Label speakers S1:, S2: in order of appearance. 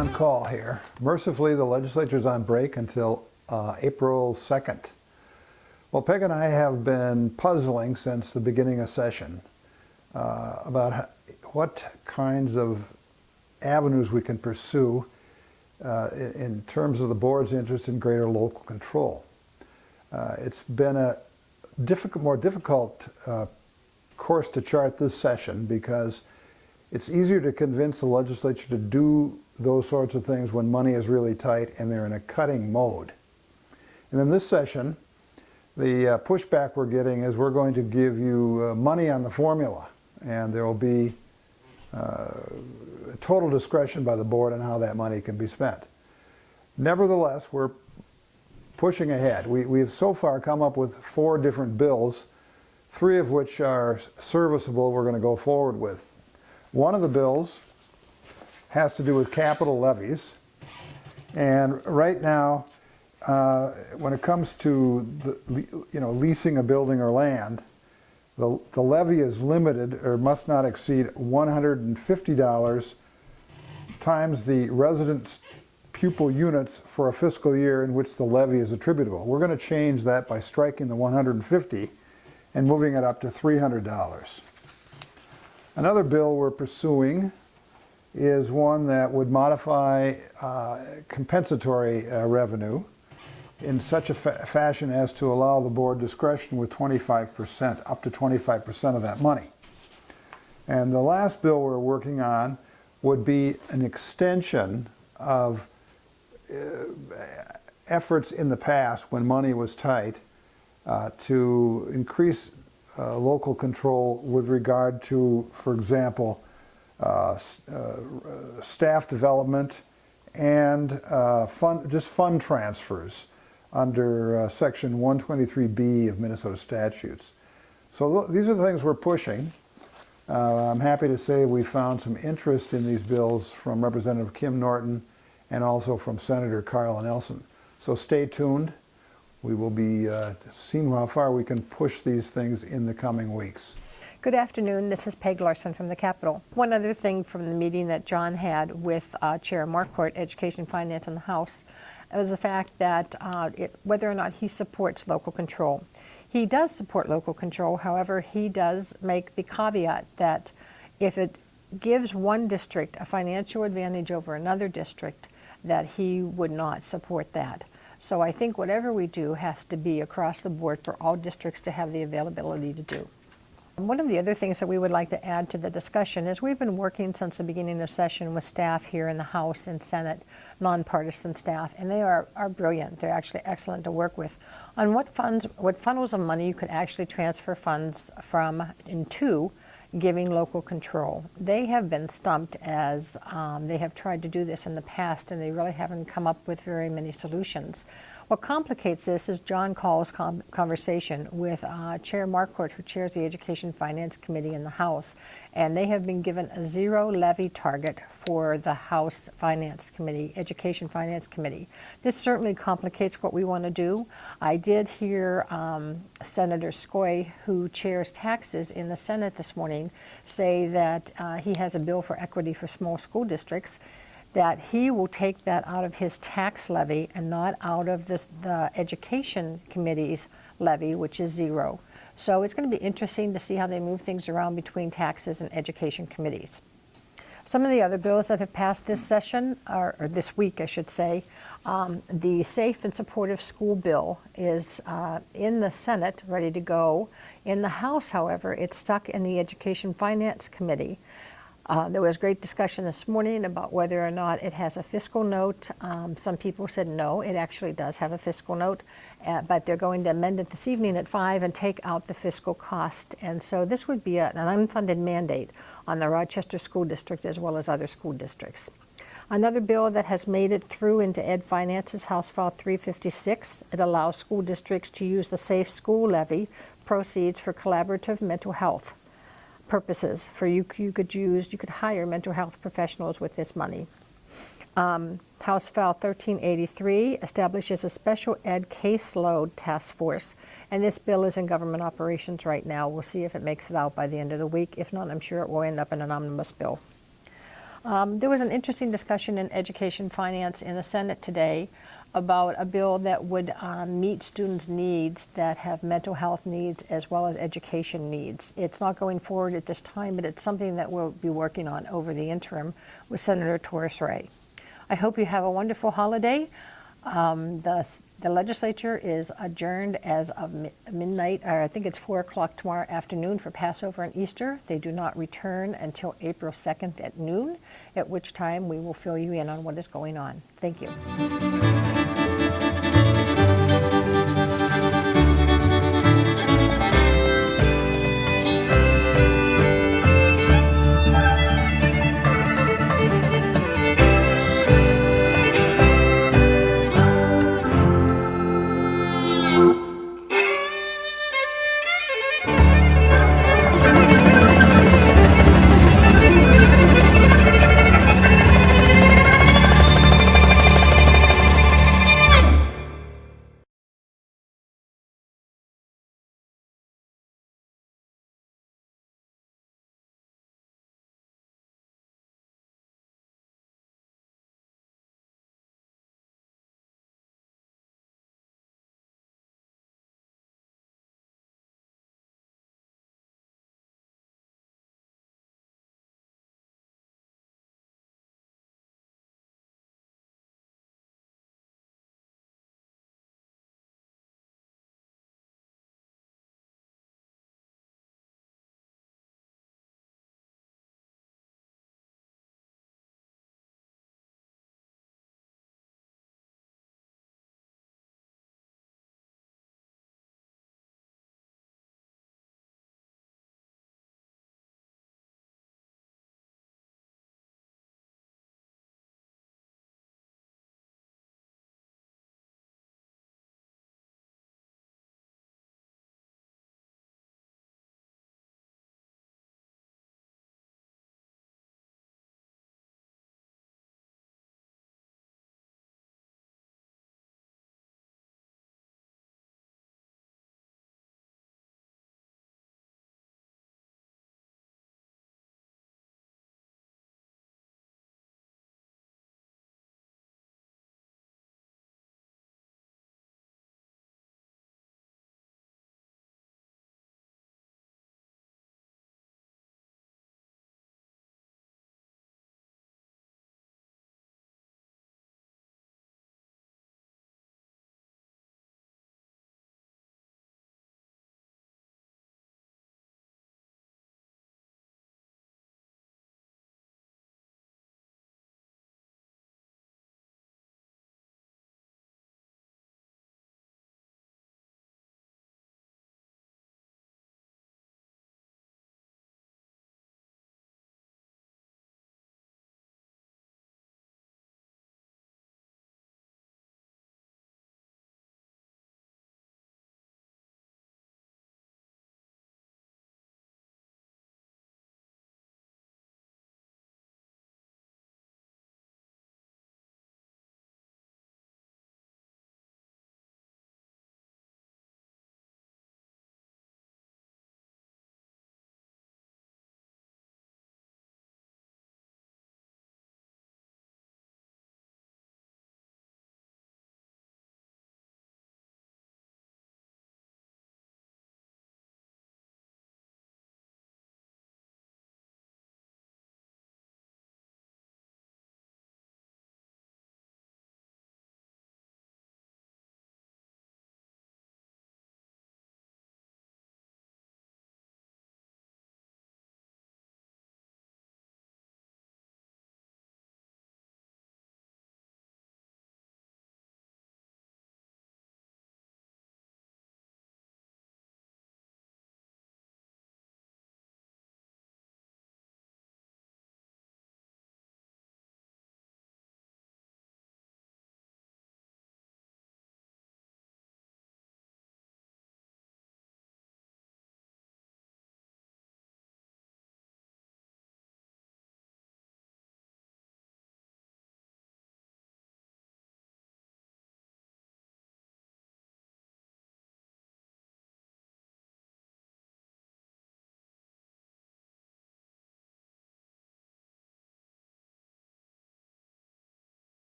S1: on call here. Mercifully, the legislature's on break until April 2nd. Well, Peg and I have been puzzling since the beginning of session about what kinds of avenues we can pursue in terms of the board's interest in greater local control. It's been a more difficult course to chart this session because it's easier to convince the legislature to do those sorts of things when money is really tight and they're in a cutting mode. And in this session, the pushback we're getting is we're going to give you money on the formula, and there will be total discretion by the board on how that money can be spent. Nevertheless, we're pushing ahead. We've so far come up with 4 different bills, 3 of which are serviceable we're going to go forward with. One of the bills has to do with capital levies, and right now when it comes to leasing a building or land, the levy is limited or must not exceed $150 times the resident's pupil units for a fiscal year in which the levy is attributable. We're going to change that by striking the $150 and moving it up to $300. Another bill we're pursuing is one that would modify compensatory revenue in such a fashion as to allow the board discretion with 25%, up to 25% of that money. And the last bill we're working on would be an extension of efforts in the past when money was tight to increase local control with regard to, for example, staff development and fund transfers under Section 123B of Minnesota statutes. So these are the things we're pushing. I'm happy to say we found some interest in these bills from Representative Kim Norton and also from Senator Carl Nelson. So stay tuned. We will be seeing how far we can push these things in the coming weeks.
S2: Good afternoon. This is Peg Larson from the Capitol. One other thing from the meeting that John had with Chair Marquardt, Education Finance in the House, was the fact that whether or not he supports local control. He does support local control, however, he does make the caveat that if it gives one district a financial advantage over another district, that he would not support that. So I think whatever we do has to be across the board for all districts to have the availability to do. One of the other things that we would like to add to the discussion is we've been working since the beginning of session with staff here in the House and Senate, nonpartisan staff, and they are brilliant. They're actually excellent to work with on what funnels of money you could actually transfer funds from into giving local control. They have been stumped as they have tried to do this in the past, and they really haven't come up with very many solutions. What complicates this is John Call's conversation with Chair Marquardt, who chairs the Education Finance Committee in the House, and they have been given a 0 levy target for the House Finance Committee, Education Finance Committee. This certainly complicates what we want to do. I did hear Senator Skoye, who chairs taxes in the Senate this morning, say that he has a bill for equity for small school districts, that he will take that out of his tax levy and not out of the Education Committee's levy, which is 0. So it's going to be interesting to see how they move things around between taxes and education committees. Some of the other bills that have passed this session, or this week I should say, the Safe and Supportive School Bill is in the Senate, ready to go. In the House, however, it's stuck in the Education Finance Committee. There was great discussion this morning about whether or not it has a fiscal note. Some people said no, it actually does have a fiscal note, but they're going to amend it this evening at 5 and take out the fiscal cost. And so this would be an unfunded mandate on the Rochester School District as well as other school districts. Another bill that has made it through into Ed Finance's House File 356, it allows school districts to use the Safe School Levy proceeds for collaborative mental health purposes. You could hire mental health professionals with this money. House File 1383 establishes a special ed caseload task force, and this bill is in government operations right now. We'll see if it makes it out by the end of the week. If not, I'm sure it will end up in an omnibus bill. There was an interesting discussion in Education Finance in the Senate today about a bill that would meet students' needs that have mental health needs as well as education needs. It's not going forward at this time, but it's something that we'll be working on over the interim with Senator Torres Ray. I hope you have a wonderful holiday. The legislature is adjourned as of midnight, or I think it's 4 o'clock tomorrow afternoon for Passover and Easter. They do not return until April 2nd at noon, at which time we will fill you in on what is going on. Thank you.